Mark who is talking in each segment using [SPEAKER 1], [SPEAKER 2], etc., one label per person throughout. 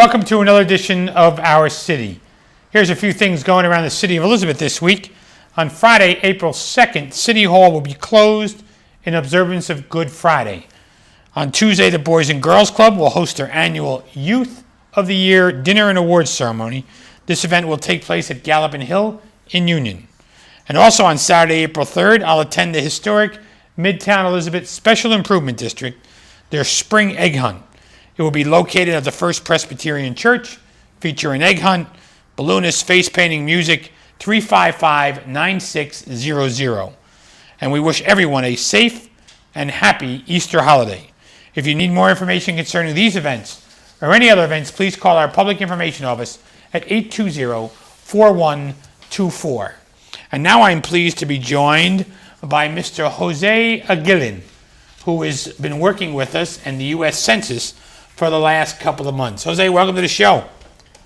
[SPEAKER 1] Welcome to another edition of Our City. Here's a few things going around the city of Elizabeth this week. On Friday, April 2nd, City Hall will be closed in observance of Good Friday. On Tuesday, the Boys and Girls Club will host their annual Youth of the Year Dinner and Awards Ceremony. This event will take place at Gallopin Hill in Union. And also on Saturday, April 3rd, I'll attend the historic Midtown Elizabeth Special Improvement District, their spring egg hunt. It will be located at the First Presbyterian Church, featuring egg hunt, balloonist, face painting, music, 355-9600. And we wish everyone a safe and happy Easter holiday. If you need more information concerning these events or any other events, please call our Public Information Office at 820-4124. And now I'm pleased to be joined by Mr. Jose Aguilin, who has been working with us and the U.S. Census for the last couple of months. Jose, welcome to the show.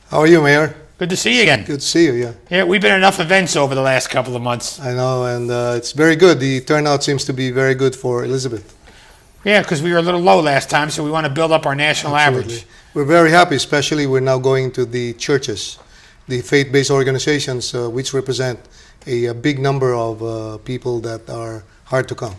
[SPEAKER 2] How are you, Mayor?
[SPEAKER 1] Good to see you again.
[SPEAKER 2] Good to see you, yeah.
[SPEAKER 1] Yeah, we've been at enough events over the last couple of months.
[SPEAKER 2] I know, and it's very good. The turnout seems to be very good for Elizabeth.
[SPEAKER 1] Yeah, because we were a little low last time, so we want to build up our national
[SPEAKER 2] Absolutely.
[SPEAKER 1] average.
[SPEAKER 2] We're very happy, especially we're now going to the churches, the faith-based organizations, which represent a big number of people that are hard to count.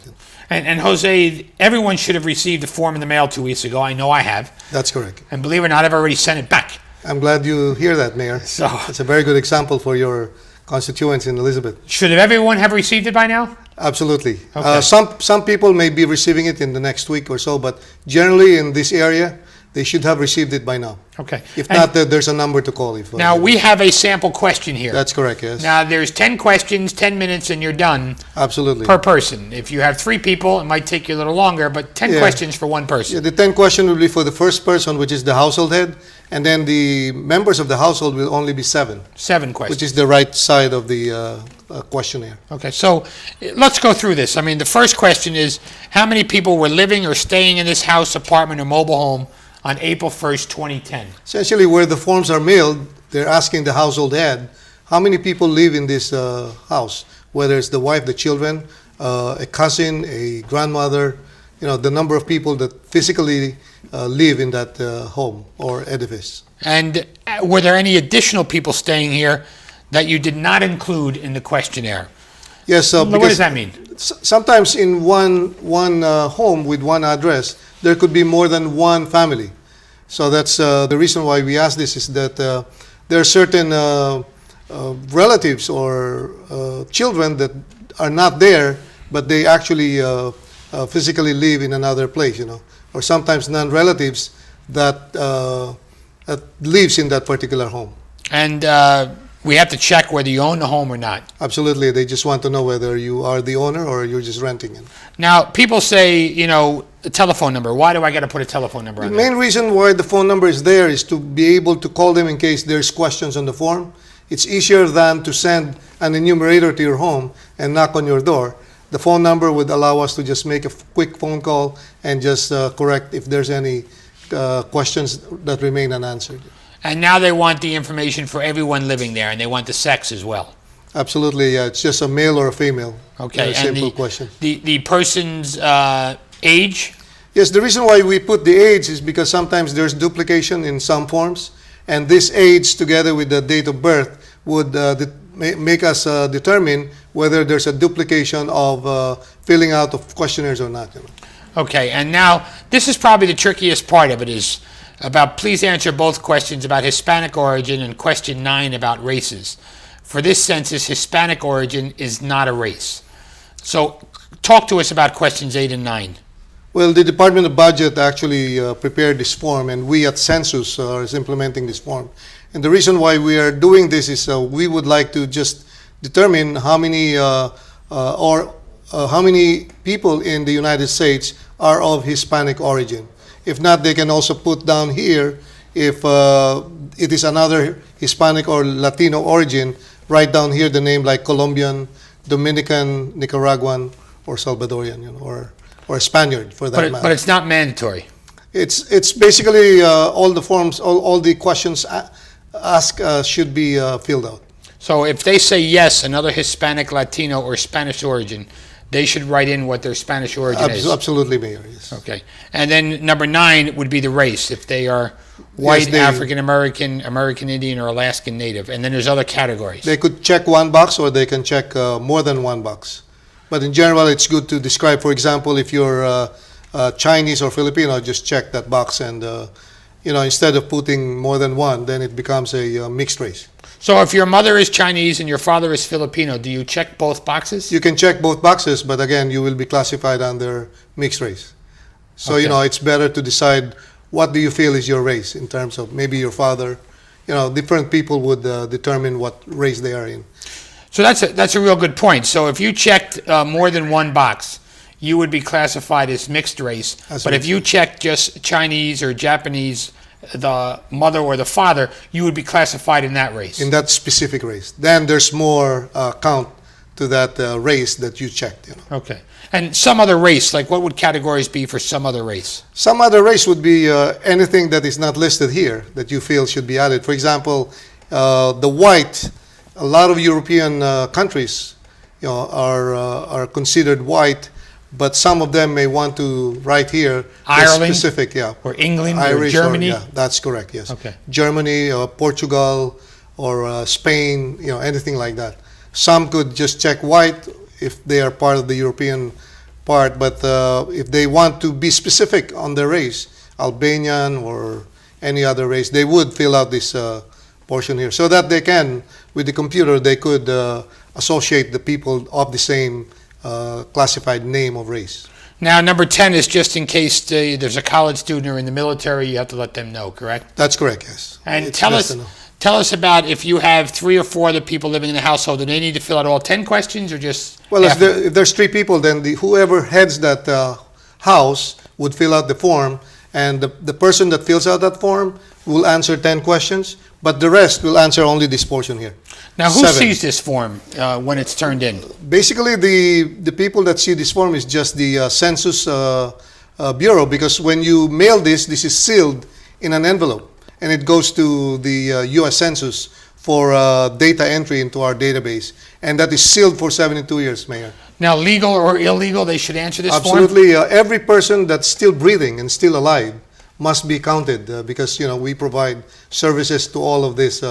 [SPEAKER 1] And Jose, everyone should have received a form in the mail 2 weeks ago. I know I have.
[SPEAKER 2] That's correct.
[SPEAKER 1] And believe it or not, I've already sent it back.
[SPEAKER 2] I'm glad you hear that, Mayor.
[SPEAKER 1] So
[SPEAKER 2] it's a very good example for your constituents in Elizabeth.
[SPEAKER 1] should everyone have received it by now?
[SPEAKER 2] Absolutely.
[SPEAKER 1] Okay.
[SPEAKER 2] Some people may be receiving it in the next week or so, but generally in this area, they should have received it by now.
[SPEAKER 1] Okay.
[SPEAKER 2] If
[SPEAKER 1] And
[SPEAKER 2] not, there's a number to call.
[SPEAKER 1] now we have a sample question here.
[SPEAKER 2] That's correct, yes.
[SPEAKER 1] Now there's 10 questions, 10 minutes, and you're done
[SPEAKER 2] Absolutely.
[SPEAKER 1] per person. If you have 3 people, it might take you a little longer, but 10
[SPEAKER 2] Yeah.
[SPEAKER 1] questions for one person.
[SPEAKER 2] Yeah, the 10 question will be for the first person, which is the household head, and then the members of the household will only be 7,
[SPEAKER 1] 7 questions.
[SPEAKER 2] which is the right side of the questionnaire.
[SPEAKER 1] Okay, so let's go through this. I mean, the first question is, how many people were living or staying in this house, apartment, or mobile home on April 1st, 2010?
[SPEAKER 2] Essentially, where the forms are mailed, they're asking the household head, how many people live in this house? Whether it's the wife, the children, a cousin, a grandmother, the number of people that physically live in that home or edifice.
[SPEAKER 1] And were there any additional people staying here that you did not include in the questionnaire?
[SPEAKER 2] Yes,
[SPEAKER 1] What
[SPEAKER 2] because
[SPEAKER 1] does that mean?
[SPEAKER 2] sometimes in one home with one address, there could be more than one family. So that's the reason why we ask this is that there are certain relatives or children that are not there, but they actually physically live in another place, or sometimes non-relatives that lives in that particular home.
[SPEAKER 1] And we have to check whether you own the home or not.
[SPEAKER 2] Absolutely. They just want to know whether you are the owner or you're just renting it.
[SPEAKER 1] Now, people say, a telephone number. Why do I got to put a telephone number
[SPEAKER 2] The
[SPEAKER 1] on there?
[SPEAKER 2] main reason why the phone number is there is to be able to call them in case there's questions on the form. It's easier than to send an enumerator to your home and knock on your door. The phone number would allow us to just make a quick phone call and just correct if there's any questions that remain unanswered.
[SPEAKER 1] And now they want the information for everyone living there, and they want the sex as well.
[SPEAKER 2] Absolutely, yeah. It's just a male or a female.
[SPEAKER 1] Okay,
[SPEAKER 2] A
[SPEAKER 1] and
[SPEAKER 2] simple question.
[SPEAKER 1] the person's age?
[SPEAKER 2] Yes, the reason why we put the age is because sometimes there's duplication in some forms, and this age together with the date of birth would make us determine whether there's a duplication of filling out of questionnaires or not.
[SPEAKER 1] Okay, and now this is probably the trickiest part of it is about please answer both questions about Hispanic origin and question 9 about races. For this census, Hispanic origin is not a race. So talk to us about questions 8 and 9.
[SPEAKER 2] Well, the Department of Budget actually prepared this form, and we at Census are implementing this form. And the reason why we are doing this is we would like to just determine how many how many people in the United States are of Hispanic origin. If not, they can also put down here if it is another Hispanic or Latino origin, write down here the name like Colombian, Dominican, Nicaraguan, or Salvadorian, or Spaniard for that matter.
[SPEAKER 1] But it's not mandatory.
[SPEAKER 2] It's basically all the forms, all the questions asked should be filled out.
[SPEAKER 1] So if they say yes, another Hispanic, Latino, or Spanish origin, they should write in what their Spanish origin is.
[SPEAKER 2] Absolutely, Mayor, yes.
[SPEAKER 1] Okay. And then number 9 would be the race, if they are white,
[SPEAKER 2] they-
[SPEAKER 1] African American, American Indian, or Alaskan Native. And then there's other categories.
[SPEAKER 2] They could check one box or they can check more than one box. But in general, it's good to describe, for example, if you're Chinese or Filipino, just check that box and, instead of putting more than one, then it becomes a mixed race.
[SPEAKER 1] So if your mother is Chinese and your father is Filipino, do you check both boxes?
[SPEAKER 2] You can check both boxes, but again, you will be classified under mixed race. So,
[SPEAKER 1] Okay.
[SPEAKER 2] it's better to decide what do you feel is your race in terms of maybe your father. Different people would determine what race they are in.
[SPEAKER 1] So that's a real good point. So if you checked more than one box, you would be classified as mixed race.
[SPEAKER 2] As
[SPEAKER 1] But if
[SPEAKER 2] mixed
[SPEAKER 1] you checked just Chinese or Japanese, the mother or the father, you would be classified in that race.
[SPEAKER 2] In that specific race. Then there's more count to that race that you checked.
[SPEAKER 1] Okay. And some other race, like what would categories be for some other race?
[SPEAKER 2] Some other race would be anything that is not listed here that you feel should be added. For example, the white. A lot of European countries, are considered white, but some of them may want to write here the
[SPEAKER 1] Ireland?
[SPEAKER 2] specific, yeah.
[SPEAKER 1] Or England or
[SPEAKER 2] Irish
[SPEAKER 1] Germany?
[SPEAKER 2] yeah, that's correct. Yes.
[SPEAKER 1] Okay.
[SPEAKER 2] Germany, or Portugal, or Spain, anything like that. Some could just check white if they are part of the European part, but if they want to be specific on their race, Albanian or any other race, they would fill out this portion here, so that they can, with the computer, they could associate the people of the same classified name of race.
[SPEAKER 1] Now, number 10 is just in case there's a college student or in the military, you have to let them know, correct?
[SPEAKER 2] That's correct, yes.
[SPEAKER 1] And
[SPEAKER 2] It's
[SPEAKER 1] tell
[SPEAKER 2] best
[SPEAKER 1] us,
[SPEAKER 2] to know.
[SPEAKER 1] tell us about if you have 3 or 4 other people living in the household, do they need to fill out all 10 questions or just
[SPEAKER 2] Well,
[SPEAKER 1] half?
[SPEAKER 2] if there's 3 people, then whoever heads that house would fill out the form, and the person that fills out that form will answer 10 questions, but the rest will answer only this portion here.
[SPEAKER 1] Now, who
[SPEAKER 2] 7.
[SPEAKER 1] sees this form when it's turned in?
[SPEAKER 2] Basically, the people that see this form is just the Census Bureau, because when you mail this is sealed in an envelope, and it goes to the U.S. Census for data entry into our database, and that is sealed for 72 years, Mayor.
[SPEAKER 1] Now, legal or illegal, they should answer this form?
[SPEAKER 2] Absolutely. Every person that's still breathing and still alive must be counted because we provide services to all of these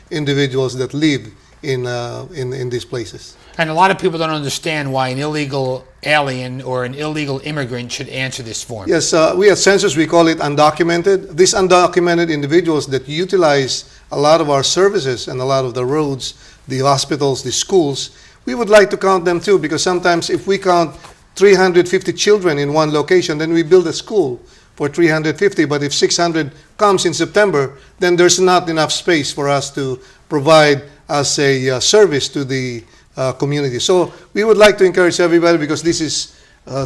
[SPEAKER 2] individuals that live in these places.
[SPEAKER 1] And a lot of people don't understand why an illegal alien or an illegal immigrant should answer this form.
[SPEAKER 2] Yes, we at Census, we call it undocumented. These undocumented individuals that utilize a lot of our services and a lot of the roads, the hospitals, the schools, we would like to count them too, because sometimes if we count 350 children in one location, then we build a school for 350, but if 600 comes in September, then there's not enough space for us to provide as a service to the community. So we would like to encourage everybody, because this is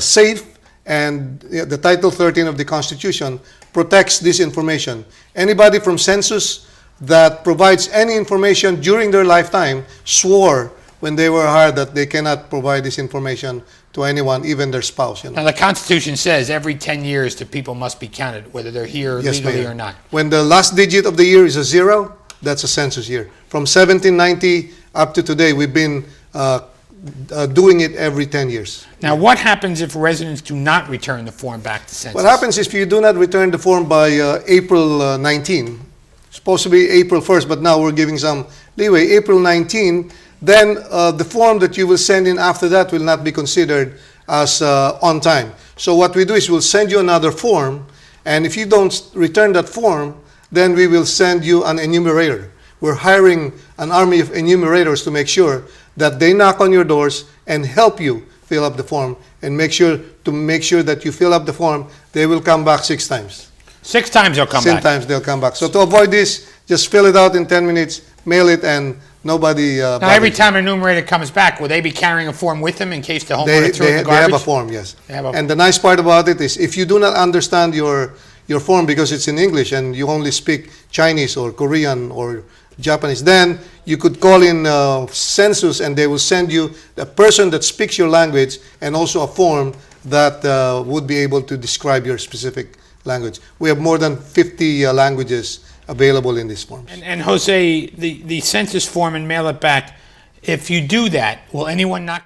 [SPEAKER 2] safe, and the Title 13 of the Constitution protects this information. Anybody from Census that provides any information during their lifetime swore when they were hired that they cannot provide this information to anyone, even their spouse.
[SPEAKER 1] Now, the Constitution says every 10 years the people must be counted, whether they're here
[SPEAKER 2] Yes,
[SPEAKER 1] legally
[SPEAKER 2] Mayor.
[SPEAKER 1] or not.
[SPEAKER 2] When the last digit of the year is a 0, that's a census year. From 1790 up to today, we've been doing it every 10 years.
[SPEAKER 1] Now, what happens if residents do not return the form back to Census?
[SPEAKER 2] What happens if you do not return the form by April 19? Supposed to be April 1st, but now we're giving some leeway. April 19, then the form that you will send in after that will not be considered as on time. So what we do is we'll send you another form, and if you don't return that form, then we will send you an enumerator. We're hiring an army of enumerators to make sure that they knock on your doors and help you fill up the form, and make sure that you fill up the form. They will come back 6 times.
[SPEAKER 1] 6 times they'll come
[SPEAKER 2] 6
[SPEAKER 1] back.
[SPEAKER 2] times they'll come back. So to avoid this, just fill it out in 10 minutes, mail it, and nobody
[SPEAKER 1] Now,
[SPEAKER 2] bothers
[SPEAKER 1] every
[SPEAKER 2] you.
[SPEAKER 1] time an enumerator comes back, will they be carrying a form with them in case the homeowner threw it in the
[SPEAKER 2] They have
[SPEAKER 1] garbage?
[SPEAKER 2] a form, yes.
[SPEAKER 1] They have a-
[SPEAKER 2] And the nice part about it is if you do not understand your form because it's in English and you only speak Chinese or Korean or Japanese, then you could call in Census, and they will send you a person that speaks your language and also a form that would be able to describe your specific language. We have more than 50 languages available in these forms.
[SPEAKER 1] And Jose, the census form and mail it back, if you do that, will anyone not